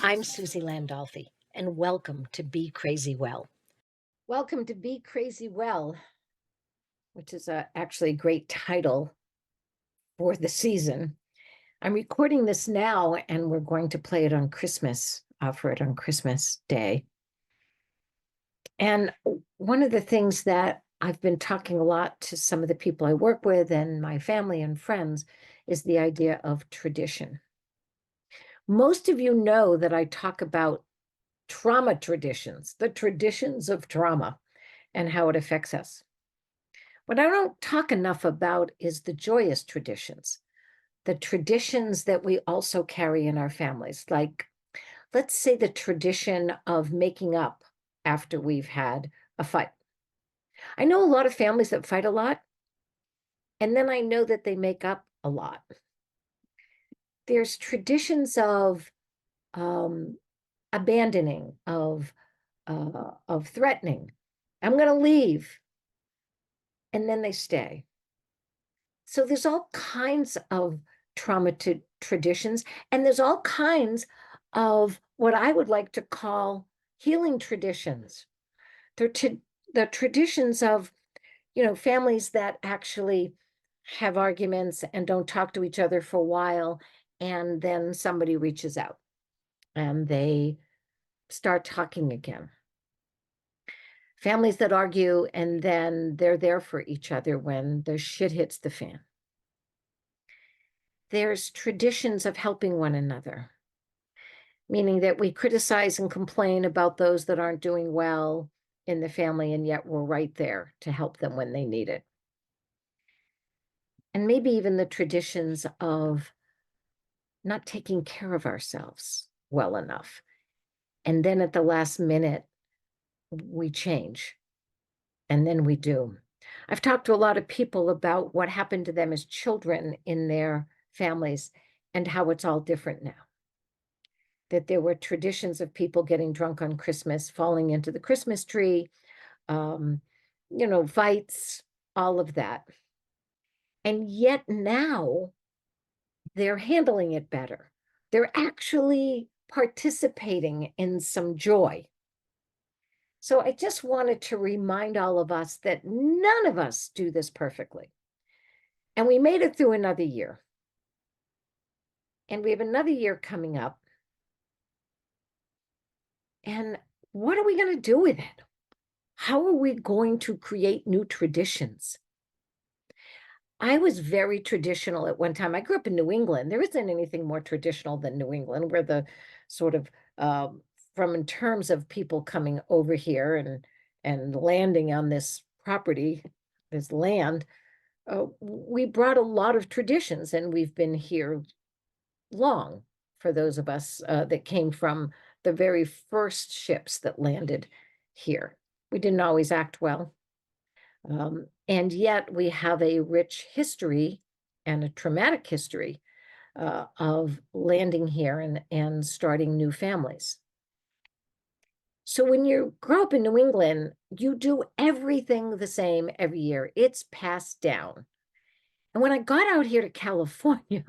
I'm Suzi Landolfi, and welcome to Be Crazy Well. Welcome to Be Crazy Well, which is actually a great title for the season. I'm recording this now, and we're going to play it on Christmas, offer it on Christmas Day. And one of the things that I've been talking a lot to some of the people I work with and my family and friends is the idea of tradition. Most of you know that I talk about trauma traditions, the traditions of trauma and how it affects us. What I don't talk enough about is the joyous traditions, the traditions that we also carry in our families. Like, let's say the tradition of making up after we've had a fight. I know a lot of families that fight a lot, and then I know that they make up a lot. There's traditions of um, abandoning, of threatening. I'm going to leave, and then they stay. So there's all kinds of trauma to traditions, and there's all kinds of what I would like to call healing traditions. The traditions of, families that actually have arguments and don't talk to each other for a while, and then somebody reaches out and they start talking again. Families that argue and then they're there for each other when the shit hits the fan. There's traditions of helping one another, meaning that we criticize and complain about those that aren't doing well in the family, and yet we're right there to help them when they need it. And maybe even the traditions of not taking care of ourselves well enough. And then at the last minute, we change. And then we do. I've talked to a lot of people about what happened to them as children in their families and how it's all different now. That there were traditions of people getting drunk on Christmas, falling into the Christmas tree, fights, all of that. And yet now they're handling it better. They're actually participating in some joy. So I just wanted to remind all of us that none of us do this perfectly. And we made it through another year. And we have another year coming up. And what are we going to do with it? How are we going to create new traditions? I was very traditional at one time. I grew up in New England. There isn't anything more traditional than New England. We're the sort of, from in terms of people coming over here and landing on this property, this land, we brought a lot of traditions, and we've been here long for those of us that came from the very first ships that landed here. We didn't always act well. And yet we have a rich history and a traumatic history of landing here and starting new families. So when you grow up in New England, you do everything the same every year. It's passed down. And when I got out here to California,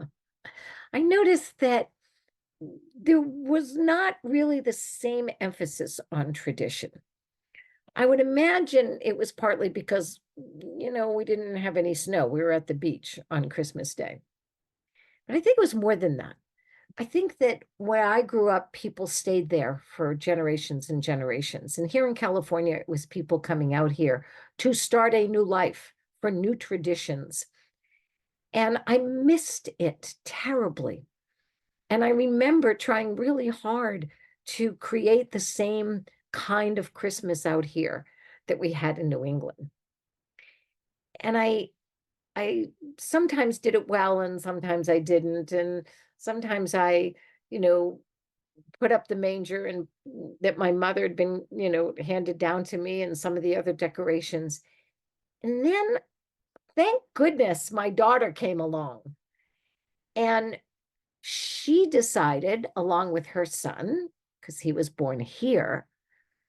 I noticed that there was not really the same emphasis on tradition. I would imagine it was partly because, we didn't have any snow. We were at the beach on Christmas Day. But I think it was more than that. I think that where I grew up, people stayed there for generations and generations. And here in California, it was people coming out here to start a new life, for new traditions. And I missed it terribly. And I remember trying really hard to create the same kind of Christmas out here that we had in New England. And I sometimes did it well, and sometimes I didn't. And sometimes I, put up the manger and that my mother had been, handed down to me, and some of the other decorations. And then, thank goodness, my daughter came along. And she decided, along with her son, because he was born here,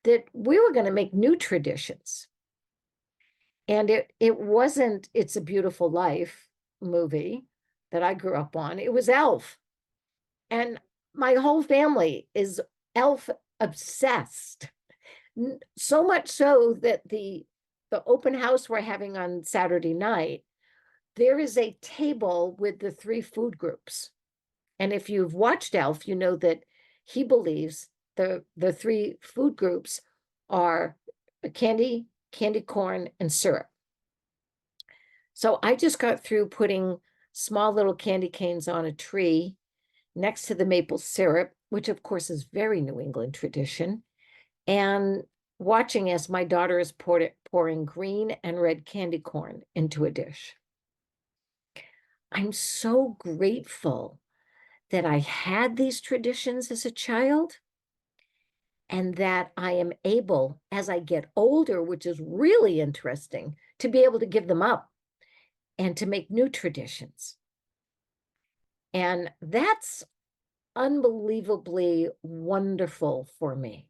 that we were going to make new traditions. And it wasn't It's a Beautiful Life movie that I grew up on. It was Elf. And my whole family is elf obsessed. So much so that the open house we're having on Saturday night, there is a table with the three food groups. And if you've watched Elf, you know that he believes the three food groups are candy, candy corn, and syrup. So I just got through putting small little candy canes on a tree next to the maple syrup, which of course is very New England tradition, and watching as my daughter is pouring green and red candy corn into a dish. I'm so grateful that I had these traditions as a child and that I am able, as I get older, which is really interesting, to be able to give them up and to make new traditions. And that's unbelievably wonderful for me.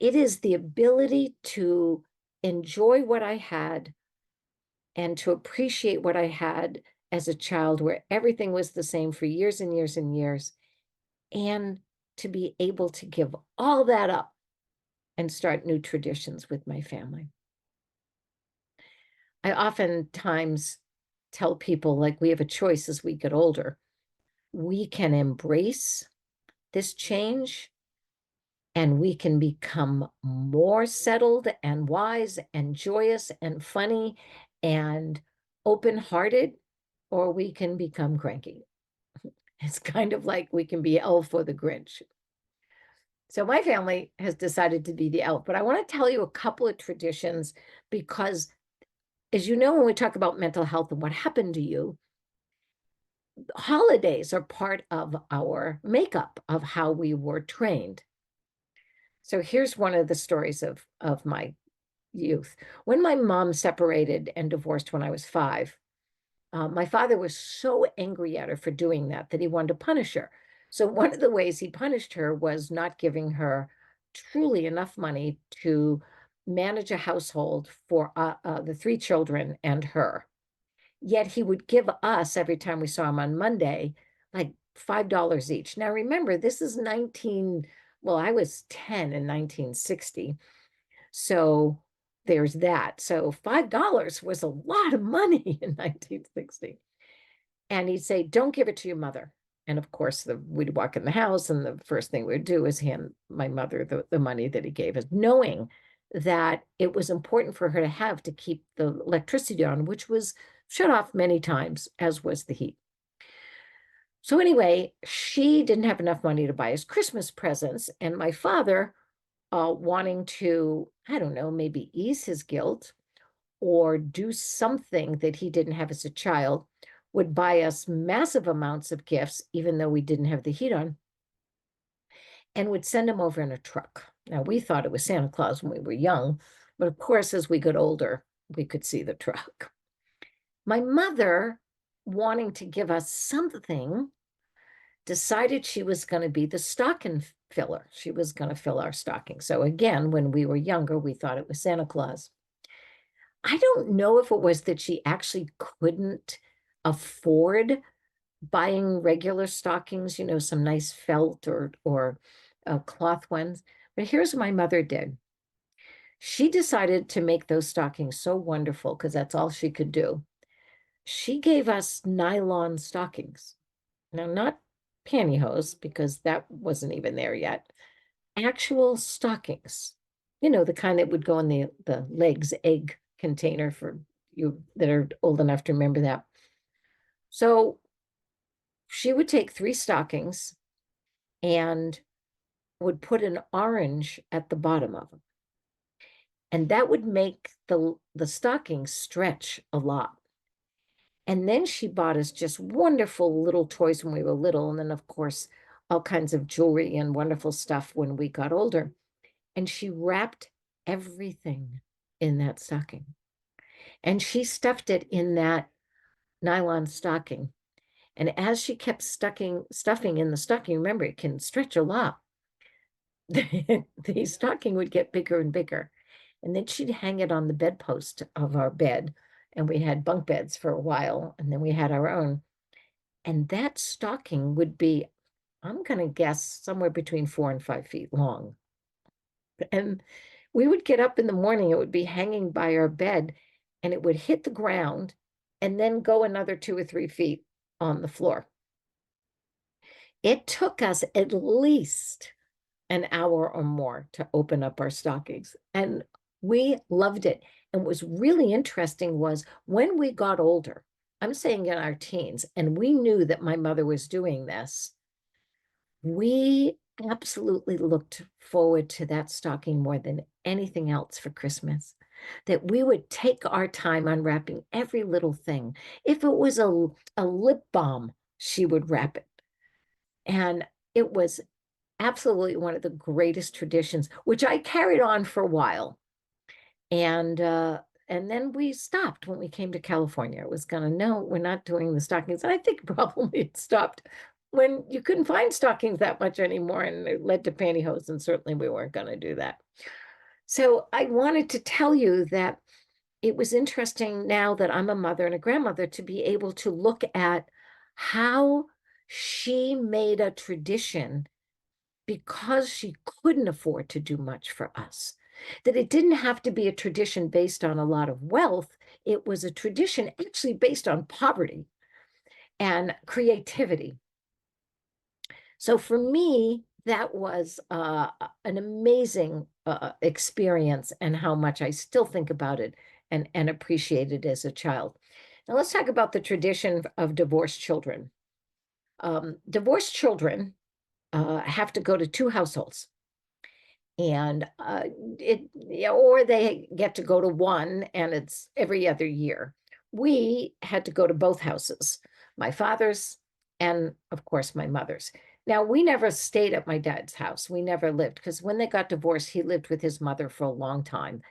It is the ability to enjoy what I had and to appreciate what I had as a child, where everything was the same for years and years and years, and to be able to give all that up and start new traditions with my family. I oftentimes tell people, like, we have a choice as we get older. We can embrace this change and we can become more settled and wise and joyous and funny and open-hearted, or we can become cranky. It's kind of like we can be Elf or the Grinch. So my family has decided to be the elf, but I want to tell you a couple of traditions because, as you know, when we talk about mental health and what happened to you, holidays are part of our makeup of how we were trained. So here's one of the stories of my youth. When my mom separated and divorced when I was 5, my father was so angry at her for doing that that he wanted to punish her. So one of the ways he punished her was not giving her truly enough money to manage a household for the 3 children and her. Yet he would give us, every time we saw him on Monday, like $5 each. Now remember, this is well, I was 10 in 1960. So there's that. So $5 was a lot of money in 1960. And he'd say, don't give it to your mother. And of course, we'd walk in the house and the first thing we'd do is hand my mother the money that he gave us, knowing that it was important for her to have to keep the electricity on, which was shut off many times, as was the heat. So anyway, she didn't have enough money to buy us Christmas presents. And my father, wanting to, I don't know, maybe ease his guilt or do something that he didn't have as a child, would buy us massive amounts of gifts, even though we didn't have the heat on, and would send them over in a truck. Now, we thought it was Santa Claus when we were young, but of course, as we got older, we could see the truck. My mother, wanting to give us something, decided she was going to be the stocking filler. She was going to fill our stocking. So again, when we were younger, we thought it was Santa Claus. I don't know if it was that she actually couldn't afford buying regular stockings, some nice felt or cloth ones. But here's what my mother did. She decided to make those stockings so wonderful because that's all she could do. She gave us nylon stockings. Now, not pantyhose, because that wasn't even there yet. Actual stockings, the kind that would go in the legs egg container for you that are old enough to remember that. So she would take 3 stockings and would put an orange at the bottom of them. And that would make the stockings stretch a lot. And then she bought us just wonderful little toys when we were little. And then, of course, all kinds of jewelry and wonderful stuff when we got older. And she wrapped everything in that stocking. And she stuffed it in that nylon stocking. And as she kept stuffing in the stocking, remember, it can stretch a lot. The stocking would get bigger and bigger. And then she'd hang it on the bedpost of our bed. And we had bunk beds for a while. And then we had our own. And that stocking would be I'm going to guess somewhere between 4 and 5 feet long. And we would get up in the morning, it would be hanging by our bed, and it would hit the ground and then go another 2 or 3 feet on the floor. It took us at least an hour or more to open up our stockings, and we loved it. And what was really interesting was when we got older, I'm saying in our teens, and we knew that my mother was doing this, we absolutely looked forward to that stocking more than anything else for Christmas. That we would take our time unwrapping every little thing. If it was a lip balm, she would wrap it. And it was absolutely one of the greatest traditions, which I carried on for a while. And then we stopped when we came to California. It was gonna, no, we're not doing the stockings. And I think probably it stopped when you couldn't find stockings that much anymore, and it led to pantyhose, and certainly we weren't gonna do that. So I wanted to tell you that it was interesting now that I'm a mother and a grandmother to be able to look at how she made a tradition because she couldn't afford to do much for us. That it didn't have to be a tradition based on a lot of wealth. It was a tradition actually based on poverty and creativity. So for me, that was an amazing experience, and how much I still think about it and appreciate it as a child. Now let's talk about the tradition of divorced children. Divorced children have to go to two households, and or they get to go to one, and it's every other year. We had to go to both houses, my father's and of course my mother's. Now, we never stayed at my dad's house. We never lived, because when they got divorced, he lived with his mother for a long time.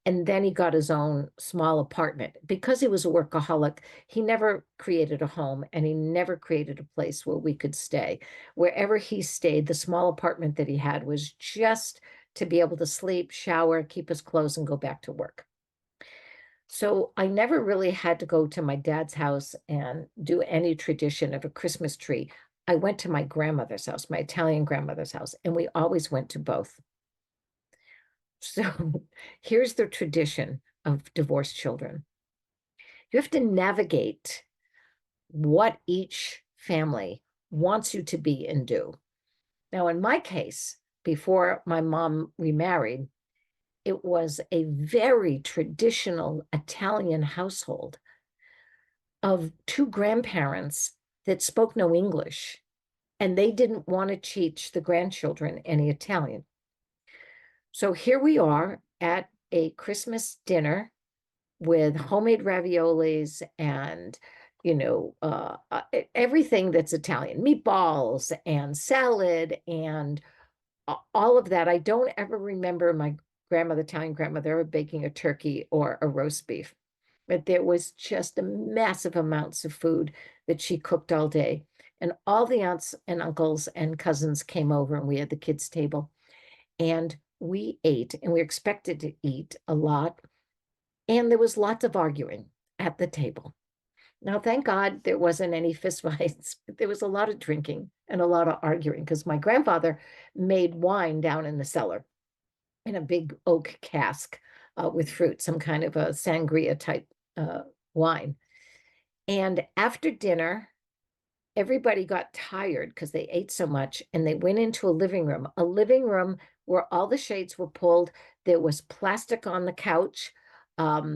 And then he got his own small apartment. Because he was a workaholic, he never created a home, and he never created a place where we could stay. Wherever he stayed, the small apartment that he had was just to be able to sleep, shower, keep his clothes, and go back to work. So I never really had to go to my dad's house and do any tradition of a Christmas tree. I went to my grandmother's house, my Italian grandmother's house, and we always went to both. So here's the tradition of divorced children. You have to navigate what each family wants you to be and do. Now, in my case, before my mom remarried, it was a very traditional Italian household of two grandparents that spoke no English, and they didn't want to teach the grandchildren any Italian. So here we are at a Christmas dinner with homemade raviolis and, everything that's Italian, meatballs and salad and all of that. I don't ever remember my grandmother, Italian grandmother, ever baking a turkey or a roast beef. But there was just a massive amounts of food that she cooked all day. And all the aunts and uncles and cousins came over, and we had the kids' table. And we ate, and we were expected to eat a lot. And there was lots of arguing at the table. Now, thank God there wasn't any fistfights, but there was a lot of drinking and a lot of arguing, because my grandfather made wine down in the cellar in a big oak cask with fruit, some kind of a sangria type wine. And after dinner, everybody got tired because they ate so much, and they went into a living room where all the shades were pulled. There was plastic on the couch.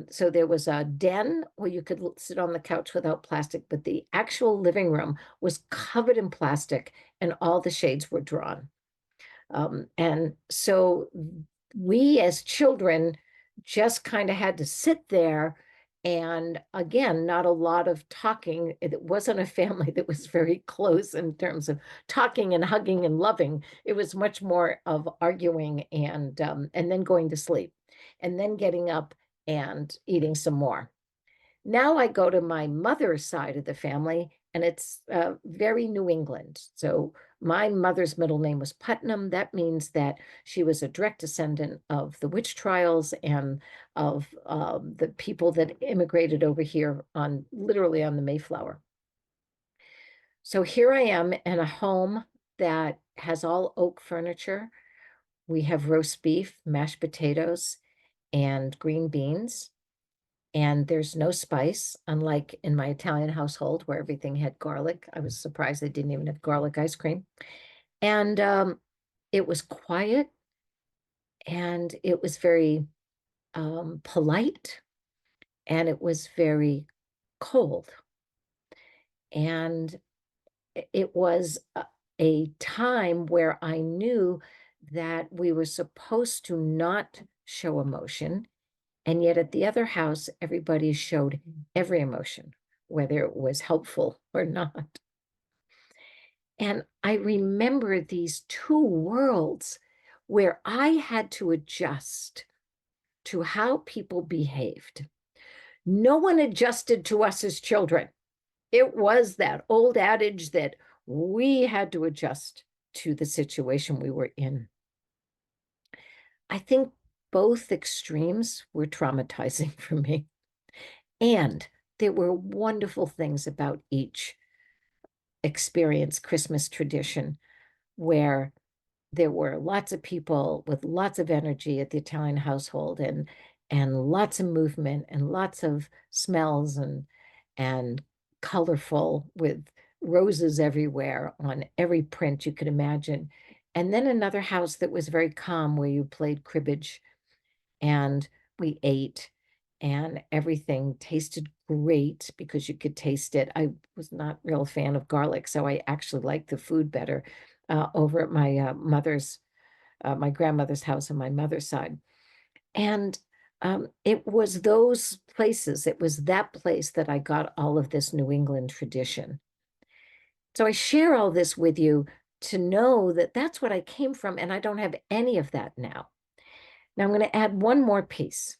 So there was a den where you could sit on the couch without plastic, but the actual living room was covered in plastic, and all the shades were drawn. And so we as children just kind of had to sit there. And again, not a lot of talking. It wasn't a family that was very close in terms of talking and hugging and loving. It was much more of arguing and then going to sleep and then getting up and eating some more. Now I go to my mother's side of the family, and it's very New England. So my mother's middle name was Putnam. That means that she was a direct descendant of the witch trials and of the people that immigrated over here literally on the Mayflower. So here I am in a home that has all oak furniture. We have roast beef, mashed potatoes, and green beans. And there's no spice, unlike in my Italian household where everything had garlic. I was surprised they didn't even have garlic ice cream. And it was quiet and it was very polite and it was very cold. And it was a time where I knew that we were supposed to not show emotion. And yet at the other house, everybody showed every emotion, whether it was helpful or not. And I remember these two worlds where I had to adjust to how people behaved. No one adjusted to us as children. It was that old adage that we had to adjust to the situation we were in. I think both extremes were traumatizing for me. And there were wonderful things about each experience, Christmas tradition, where there were lots of people with lots of energy at the Italian household and lots of movement and lots of smells and colorful with roses everywhere on every print you could imagine. And then another house that was very calm where you played cribbage and we ate and everything tasted great because you could taste it. I was not real fan of garlic, so I actually liked the food better over at my my grandmother's house on my mother's side. And it was those places, it was that place that I got all of this New England tradition. So I share all this with you to know that that's what I came from, and I don't have any of that now. Now I'm going to add one more piece.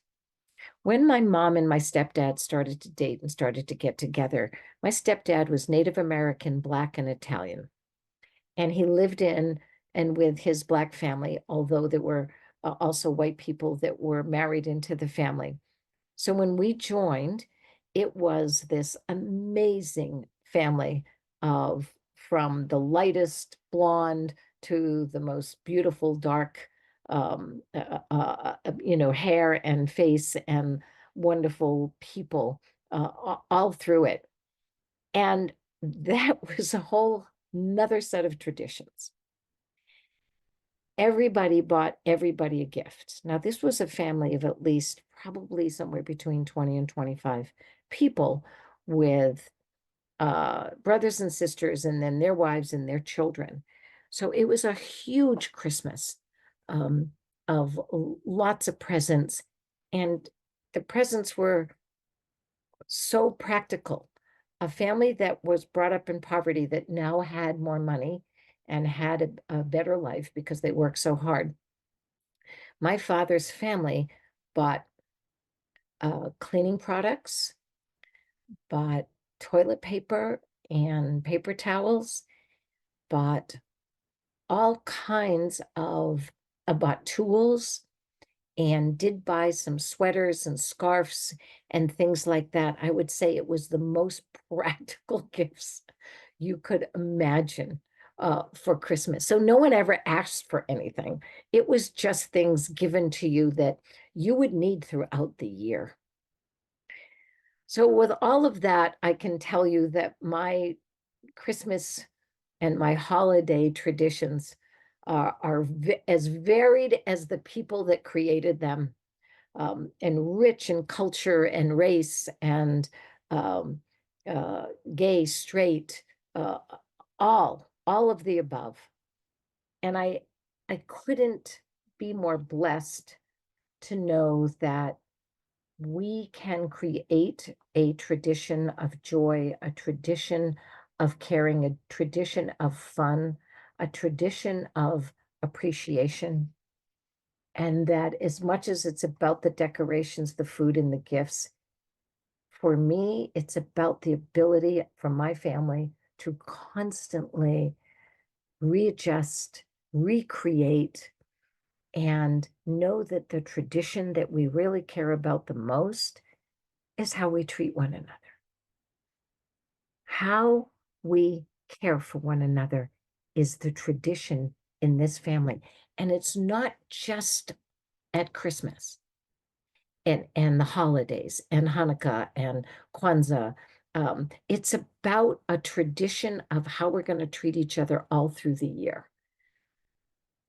When my mom and my stepdad started to date and started to get together, my stepdad was Native American, Black, and Italian. And he lived in and with his Black family, although there were also white people that were married into the family. So when we joined, it was this amazing family of from the lightest blonde to the most beautiful dark, hair and face and wonderful people all through it. And that was a whole another set of traditions. Everybody bought everybody a gift. Now, this was a family of at least probably somewhere between 20 and 25 people with brothers and sisters, and then their wives and their children. So it was a huge Christmas um, of lots of presents. And the presents were so practical. A family that was brought up in poverty that now had more money and had a better life because they worked so hard. My father's family bought cleaning products, bought toilet paper and paper towels, bought all kinds of, bought tools and did buy some sweaters and scarves and things like that. I would say it was the most practical gifts you could imagine for Christmas. So no one ever asked for anything. It was just things given to you that you would need throughout the year. So with all of that, I can tell you that my Christmas and my holiday traditions are as varied as the people that created them, and rich in culture and race and um, gay, straight, uh, all of the above. And I couldn't be more blessed to know that we can create a tradition of joy, a tradition of caring, a tradition of fun, a tradition of appreciation. And that as much as it's about the decorations, the food, and the gifts, for me, it's about the ability for my family to constantly readjust, recreate, and know that the tradition that we really care about the most is how we treat one another, how we care for one another is the tradition in this family. And it's not just at Christmas and the holidays and Hanukkah and Kwanzaa. It's about a tradition of how we're going to treat each other all through the year.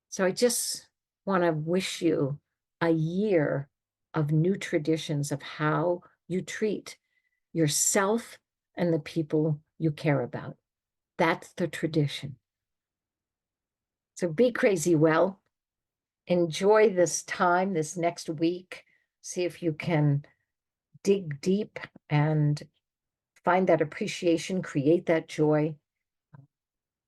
So I just want to wish you a year of new traditions of how you treat yourself and the people you care about. That's the tradition. So be crazy well. Enjoy this time, this next week. See if you can dig deep and find that appreciation, create that joy,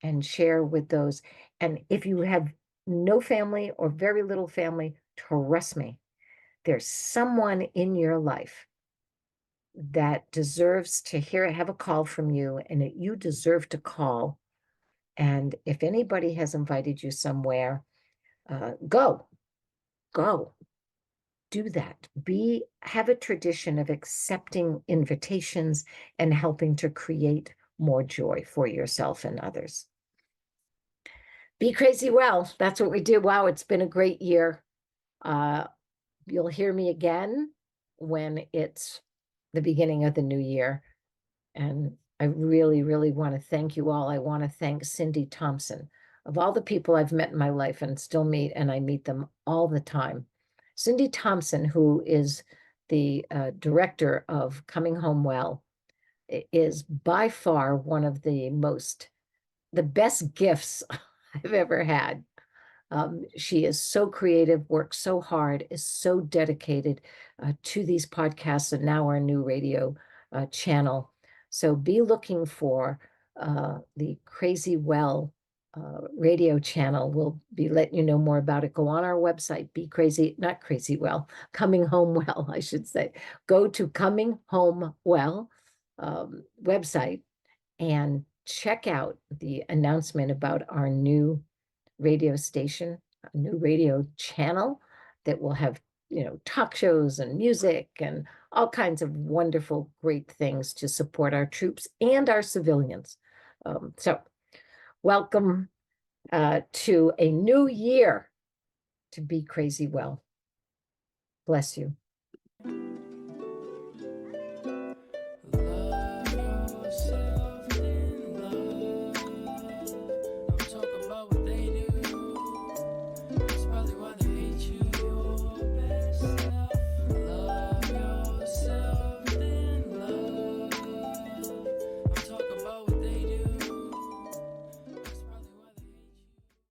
and share with those. And if you have no family or very little family, trust me, there's someone in your life that deserves to have a call from you, and that you deserve to call. And if anybody has invited you somewhere, go, do that. Have a tradition of accepting invitations and helping to create more joy for yourself and others. Be crazy well. That's what we do. Wow, it's been a great year. You'll hear me again when it's the beginning of the new year. And I really, really want to thank you all. I want to thank Cindy Thompson. Of all the people I've met in my life and still meet, and I meet them all the time, Cindy Thompson, who is the director of Coming Home Well, is by far one of the best gifts I've ever had. She is so creative, works so hard, is so dedicated to these podcasts and now our new radio channel. So be looking for the Crazy Well radio channel. We'll be letting you know more about it. Go on our website, not Crazy Well, Coming Home Well, I should say. Go to Coming Home Well website and check out the announcement about our new radio station, a new radio channel that will have, talk shows and music and all kinds of wonderful, great things to support our troops and our civilians. So welcome to a new year to Be Crazy Well. Bless you.